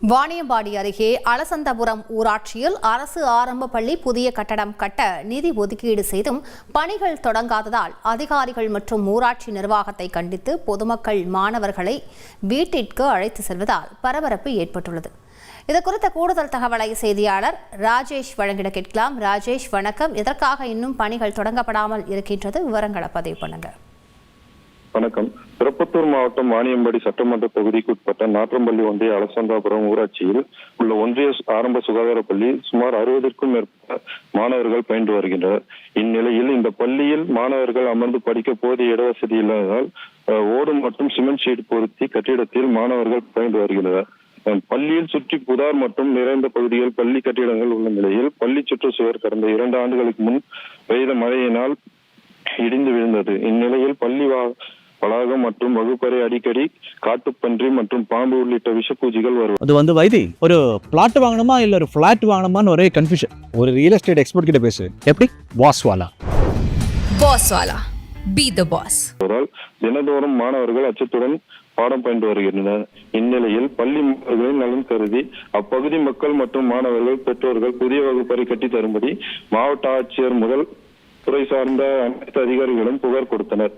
வாணியம்பாடி அருகே அலசந்தபுரம் ஊராட்சியில் அரசு ஆரம்ப பள்ளி புதிய கட்டடம் கட்ட நிதி ஒதுக்கீடு செய்தும் பணிகள் தொடங்காததால் அதிகாரிகள் மற்றும் ஊராட்சி நிர்வாகத்தை கண்டித்து பொதுமக்கள் மாணவர்களை வீட்டிற்கு அழைத்து செல்வதால் பரபரப்பு ஏற்பட்டுள்ளது. இதுகுறித்த கூடுதல் தகவலை செய்தியாளர் ராஜேஷ் வழங்கிட கேட்கலாம். ராஜேஷ், வணக்கம். இதற்காக இன்னும் பணிகள் தொடங்கப்படாமல் இருக்கின்றது, விவரங்களை பதிவு பண்ணுங்க. வணக்கம். திருப்பத்தூர் மாவட்டம் வாணியம்பாடி சட்டமன்ற தொகுதிக்குட்பட்ட நாற்றம்பள்ளி ஒன்றிய அலசந்தாபுரம் ஊராட்சியில் உள்ள ஒன்றிய ஆரம்ப சுகாதார பள்ளி சுமார் 60க்கும் மேற்பட்ட மாணவர்கள் பயின்று வருகின்றனர். இந்நிலையில் இந்த பள்ளியில் மாணவர்கள் அமர்ந்து படிக்க போதிய இடவசதி இல்லாததால் ஓடு மற்றும் சிமெண்ட் ஷீட் பொருத்தி கட்டிடத்தில் மாணவர்கள் பயின்று வருகின்றனர். பள்ளியில் சுற்றி புதார் மற்றும் நிறைந்த பகுதிகள் பள்ளி கட்டிடங்கள் உள்ள நிலையில் பள்ளி சுற்றுச்சுவர் கடந்த 2 ஆண்டுகளுக்கு முன் பெய்த மழையினால் இடிந்து விழுந்தது. இந்நிலையில் பள்ளி வளாகம் மற்றும் வகுப்பறை அடிக்கடி காட்டுப்பன்றி மற்றும் பாம்பு உள்ளிட்ட விஷப்பூச்சிகள் வரும். அது வைத்தி ஒரு பிளாட் வாங்கணுமா இல்ல ஒரு பிளாட் வாங்கணுமான்னு ஒரே கன்ஃபியூஷன். ஒரு ரியல் எஸ்டேட் எக்ஸ்பர்ட் கிட்ட பேசு. எப்படி? பாஸ்வாலா பி தி பாஸ். தினந்தோறும் மாணவர்கள் அச்சத்துடன் பாடம் பயின்று வருகின்றனர். இந்நிலையில் பள்ளி மாணவர்களின் நலன் கருதி அப்பகுதி மக்கள் மற்றும் மாணவர்கள் பெற்றோர்கள் புதிய வகுப்பறை கட்டி தரும்படி மாவட்ட ஆட்சியர் முதல் துறை சார்ந்த அனைத்து அதிகாரிகளும் புகார் கொடுத்தனர்.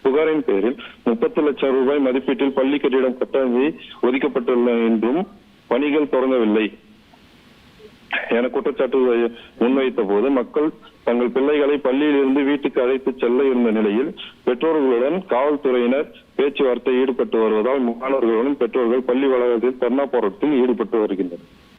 புகாரின் பேரில் 30 லட்சம் ரூபாய் மதிப்பீட்டில் பள்ளி கட்டிடம் கட்ட ஒதுக்கப்பட்டுள்ள என்றும் பணிகள் தொடங்கவில்லை என குற்றச்சாட்டு முன்வைத்த போது மக்கள் தங்கள் பிள்ளைகளை பள்ளியில் இருந்து வீட்டுக்கு அழைத்து செல்ல இருந்த நிலையில் பெற்றோர்களுடன் காவல்துறையினர் பேச்சுவார்த்தை ஈடுபட்டு வருவதால் மாணவர்களுடன் பெற்றோர்கள் பள்ளி வளாகத்தில் தர்ணா போராட்டத்தில் ஈடுபட்டு வருகின்றனர்.